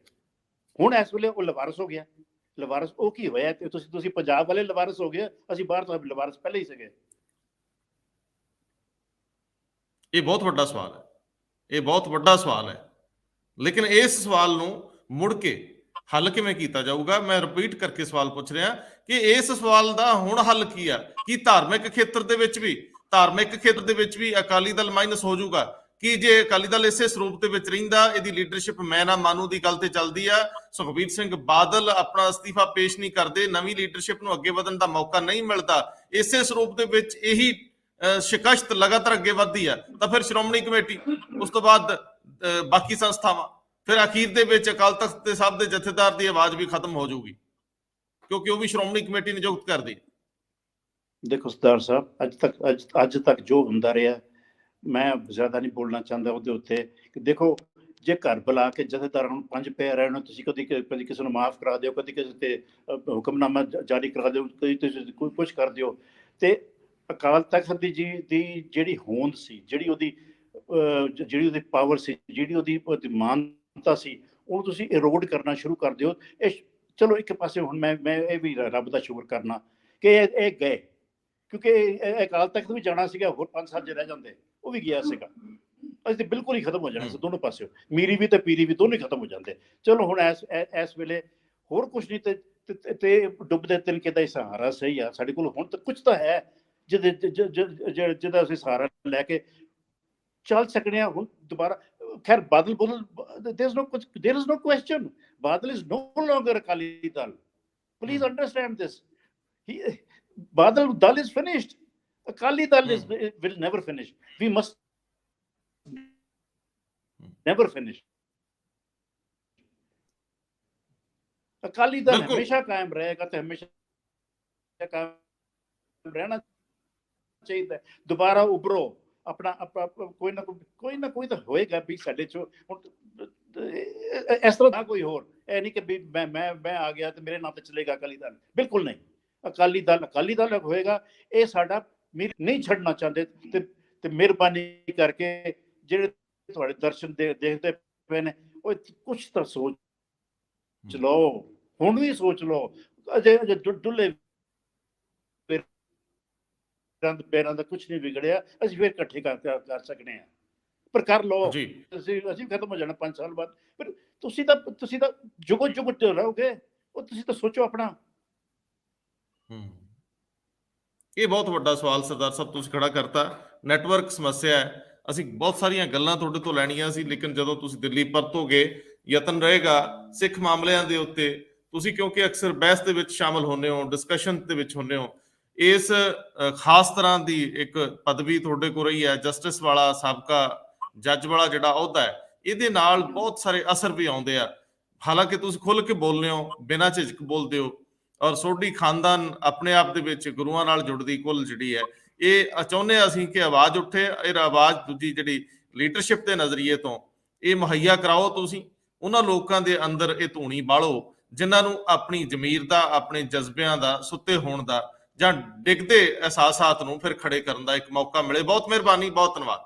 ਹੁਣ ਇਸ ਵੇਲੇ ਉਹ ਲਵਾਰਸ ਹੋ ਗਿਆ। ਲਵਾਰਸ ਉਹ ਕੀ ਹੋਇਆ? ਤੇ ਤੁਸੀਂ ਪੰਜਾਬ ਵਾਲੇ ਲਵਾਰਸ ਹੋ ਗਏ, ਅਸੀਂ ਬਾਹਰ ਤੋਂ ਲਵਾਰਸ ਪਹਿਲੇ ਹੀ ਸੀਗੇ। ਇਹ ਬਹੁਤ ਵੱਡਾ ਸਵਾਲ ਹੈ, ਇਹ ਬਹੁਤ ਵੱਡਾ ਸਵਾਲ ਹੈ, ਲੇਕਿਨ ਇਸ ਸਵਾਲ ਨੂੰ ਮੁੜ ਕੇ ਹੱਲ ਕਿਵੇਂ ਕੀਤਾ ਜਾਊਗਾ? ਮੈਂ ਰਿਪੀਟ ਕਰਕੇ ਸਵਾਲ ਪੁੱਛ ਰਿਹਾ ਕਿ ਇਸ ਸਵਾਲ ਦਾ ਹੁਣ ਹੱਲ ਕੀ ਆ? ਕੀ ਧਾਰਮਿਕ ਖੇਤਰ ਦੇ ਵਿੱਚ ਵੀ ਅਕਾਲੀ ਦਲ ਮਾਈਨਸ ਹੋ ਜਾਊਗਾ? ਕਿ ਜੇ ਅਕਾਲੀ ਦਲ ਇਸੇ ਸਰੂਪ ਦੇ ਵਿੱਚ ਰਹਿੰਦਾ, ਇਹਦੀ ਲੀਡਰਸ਼ਿਪ ਮੈਂ ਨਾ ਮਾਨੂ ਦੀ ਗੱਲ ਤੇ ਚੱਲਦੀ ਆ, ਸੁਖਬੀਰ ਸਿੰਘ ਬਾਦਲ ਆਪਣਾ ਅਸਤੀਫਾ ਪੇਸ਼ ਨਹੀਂ ਕਰਦੇ, ਨਵੀਂ ਲੀਡਰਸ਼ਿਪ ਨੂੰ ਅੱਗੇ ਵਧਣ ਦਾ ਮੌਕਾ ਨਹੀਂ ਮਿਲਦਾ, ਇਸੇ ਸਰੂਪ ਦੇ ਵਿੱਚ ਇਹੀ ਸ਼ਿਕਸਤ ਲਗਾਤਾਰ ਅੱਗੇ ਵੱਧਦੀ ਆ, ਤਾਂ ਫਿਰ ਸ਼੍ਰੋਮਣੀ ਕਮੇਟੀ, ਉਸ ਤੋਂ ਬਾਅਦ ਬਾਕੀ ਸੰਸਥਾਵਾਂ, ਫਿਰ ਅਖੀਰ ਦੇ ਵਿੱਚ ਅਕਾਲ ਤਖਤ ਦੇ ਸਾਹਿਬ ਦੇ ਜਥੇਦਾਰ ਦੀ ਆਵਾਜ਼ ਵੀ ਖਤਮ ਹੋ ਜਾਊਗੀ, ਕਿਉਂਕਿ ਉਹ ਵੀ ਸ਼੍ਰੋਮਣੀ ਕਮੇਟੀ ਨਿਯੁਕਤ ਕਰਦੀ। ਦੇਖੋ ਸਰਦਾਰ ਸਾਹਿਬ, ਅੱਜ ਤੱਕ ਜੋ ਹੁੰਦਾ ਰਿਹਾ, ਮੈਂ ਜ਼ਿਆਦਾ ਨਹੀਂ ਬੋਲਣਾ ਚਾਹੁੰਦਾ ਉਹਦੇ ਉੱਤੇ। ਕਿ ਦੇਖੋ, ਜੇ ਘਰ ਬੁਲਾ ਕੇ ਜਥੇਦਾਰਾਂ ਨੂੰ 5 ਪੈ ਰਹੇ ਹੋ, ਤੁਸੀਂ ਕਦੀ ਕਿਸੇ ਨੂੰ ਮਾਫ ਕਰਾ ਦਿਓ, ਕਦੀ ਕਿਸੇ ਤੇ ਹੁਕਮਨਾਮਾ ਜਾਰੀ ਕਰਾ ਦਿਓ, ਕਦੀ ਤੁਸੀਂ ਕੁਝ ਕਰ ਦਿਓ, ਤੇ ਅਕਾਲ ਤਖਤ ਦੀ ਜਿਹੜੀ ਹੋਂਦ ਸੀ, ਜਿਹੜੀ ਉਹਦੀ ਪਾਵਰ ਸੀ, ਜਿਹੜੀ ਉਹਦੀ ਮਾਨਤਾ ਸੀ, ਉਹਨੂੰ ਤੁਸੀਂ ਇਰੋਡ ਕਰਨਾ ਸ਼ੁਰੂ ਕਰ ਦਿਓ। ਇਹ ਚਲੋ ਇੱਕ ਪਾਸੇ ਹੁਣ ਮੈਂ ਇਹ ਵੀ ਰੱਬ ਦਾ ਸ਼ੁਕਰ ਕਰਨਾ ਕਿ ਇਹ ਗਏ, ਕਿਉਂਕਿ ਅਕਾਲ ਤਖਤ ਵੀ ਜਾਣਾ ਸੀਗਾ, ਹੋਰ 5 ਸਾਲ ਜੇ ਰਹਿ ਜਾਂਦੇ ਉਹ ਵੀ ਗਿਆ ਸੀਗਾ, ਅਸੀਂ ਤੇ ਬਿਲਕੁਲ ਹੀ ਖਤਮ ਹੋ ਜਾਣਾ ਸੀ ਦੋਨੋਂ ਪਾਸਿਓਂ, ਮੀਰੀ ਵੀ ਤੇ ਪੀਰੀ ਵੀ ਦੋਨੋਂ ਹੀ ਖਤਮ ਹੋ ਜਾਂਦੇ। ਚਲੋ ਹੁਣ ਇਸ ਵੇਲੇ ਹੋਰ ਕੁਝ ਨਹੀਂ ਤੇ ਡੁੱਬਦੇ ਤਿਨਕੇ ਦਾ ਹੀ ਸਹਾਰਾ ਸਹੀ ਆ ਸਾਡੇ ਕੋਲ। ਹੁਣ ਤਾਂ ਕੁਝ ਤਾਂ ਹੈ ਜਿਹਦਾ ਅਸੀਂ ਸਹਾਰਾ ਲੈ ਕੇ ਚੱਲ ਸਕਦੇ ਹਾਂ। ਹੁਣ ਦੁਬਾਰਾ ਖੈਰ Badal there is no question, Badal is no longer Akali Dal. Please understand this. Badal Dal is finished. Akali Dal will never finish. We must never finish. Akali Dal हमेशा कायम रहेगा, तो हमेशा कायम रहना चाहिए। दोबारा उभरो, अपना कोई ना कोई तो होएगा भी साडे चो। इस तरह ना कोई होर, ਇਹ ਨਹੀਂ ਕਿ ਵੀ ਮੈਂ ਆ ਗਿਆ ਤੇ ਮੇਰੇ ਨਾਂ ਤੇ ਚੱਲੇਗਾ ਅਕਾਲੀ ਦਲ, ਬਿਲਕੁਲ ਨਹੀਂ। ਅਕਾਲੀ ਦਲ ਹੋਏਗਾ। ਇਹ ਸਾਡਾ ਨਹੀਂ ਛੱਡਣਾ ਚਾਹੁੰਦੇ, ਤੇ ਮਿਹਰਬਾਨੀ ਕਰਕੇ ਜਿਹੜੇ ਤੁਹਾਡੇ ਦਰਸ਼ਨ ਦੇਖਦੇ ਪਏ ਨੇ, ਉਹ ਕੁਛ ਤਾਂ ਸੋਚ ਲਓ, ਹੁਣ ਵੀ ਸੋਚ ਲਓ। ਅਜੇ ਡੁੱਲੇ ਪੈਰਾਂ ਦਾ ਕੁਛ ਨਹੀਂ ਵਿਗੜਿਆ, ਅਸੀਂ ਫਿਰ ਇਕੱਠੇ ਕਰ ਸਕਦੇ ਹਾਂ, ਪਰ ਕਰ ਲਓ। ਅਸੀਂ ਖਤਮ ਹੋ ਜਾਣਾ 5 ਸਾਲ ਬਾਅਦ, ਫਿਰ ਤੁਸੀਂ ਤਾਂ ਜੁਗੋ ਜੁਗ ਰਹੋਗੇ। ਉਹ ਤੁਸੀਂ ਤਾਂ ਸੋਚੋ ਆਪਣਾ। ਇਹ ਬਹੁਤ ਵੱਡਾ ਸਵਾਲ ਸਰਦਾਰ ਸਾਹਿਬ ਤੁਸੀਂ ਖੜਾ ਕਰਤਾ। ਨੈਟਵਰਕ ਸਮੱਸਿਆ ਹੈ, ਅਸੀਂ ਬਹੁਤ ਸਾਰੀਆਂ ਗੱਲਾਂ ਤੁਹਾਡੇ ਤੋਂ ਲੈਣੀਆਂ ਸੀ, ਲੇਕਿਨ ਜਦੋਂ ਤੁਸੀਂ ਦਿੱਲੀ ਪਰਤੋਗੇ, ਯਤਨ ਰਹੇਗਾ ਸਿੱਖ ਮਾਮਲਿਆਂ ਦੇ ਉੱਤੇ, ਤੁਸੀਂ ਕਿਉਂਕਿ ਅਕਸਰ ਬਹਿਸ ਦੇ ਵਿੱਚ ਸ਼ਾਮਲ ਹੁੰਦੇ ਹੋ, ਡਿਸਕਸ਼ਨ ਦੇ ਵਿੱਚ ਹੁੰਦੇ ਹੋ, ਇਸ ਖਾਸ ਤਰ੍ਹਾਂ ਦੀ ਇੱਕ ਪਦਵੀ ਤੁਹਾਡੇ ਕੋਲ ਰਹੀ ਹੈ, ਜਸਟਿਸ ਵਾਲਾ ਸਾਬਕਾ ਜੱਜ ਵਾਲਾ ਜਿਹੜਾ ਅਹੁਦਾ ਹੈ, ਇਹਦੇ ਨਾਲ ਬਹੁਤ ਸਾਰੇ ਅਸਰ ਵੀ ਆਉਂਦੇ ਆ। ਹਾਲਾਂਕਿ ਤੁਸੀਂ ਖੁੱਲ੍ਹ ਕੇ ਬੋਲਦੇ ਹੋ, ਬਿਨਾਂ ਝਿਜਕ ਬੋਲਦੇ ਹੋ, ਔਰ ਤੁਹਾਡੀ ਖਾਨਦਾਨ ਆਪਣੇ ਆਪ ਦੇ ਵਿੱਚ ਗੁਰੂਆਂ ਨਾਲ ਜੁੜਦੀ ਕੁੱਲ ਜਿਹੜੀ ਹੈ, ਇਹ ਚਾਹੁੰਦੇ ਹਾਂ ਅਸੀਂ ਕਿ ਆਵਾਜ਼ ਉੱਠੇ। ਇਹ ਆਵਾਜ਼ ਦੂਜੀ ਜਿਹੜੀ ਲੀਡਰਸ਼ਿਪ ਦੇ ਨਜ਼ਰੀਏ ਤੋਂ ਇਹ ਮੁਹੱਈਆ ਕਰਾਓ। ਤੁਸੀਂ ਉਹਨਾਂ ਲੋਕਾਂ ਦੇ ਅੰਦਰ ਇਹ ਧੂਣੀ ਬਾਲੋ ਜਿਨ੍ਹਾਂ ਨੂੰ ਆਪਣੀ ਜ਼ਮੀਰ ਦਾ, ਆਪਣੇ ਜਜ਼ਬਿਆਂ ਦਾ, ਸੁੱਤੇ ਹੋਣ ਦਾ ਜਾਂ ਡਿੱਗਦੇ ਅਹਿਸਾਸਾਤ ਨੂੰ ਫਿਰ ਖੜੇ ਕਰਨ ਦਾ ਇੱਕ ਮੌਕਾ ਮਿਲੇ। ਬਹੁਤ ਮਿਹਰਬਾਨੀ, ਬਹੁਤ ਧੰਨਵਾਦ।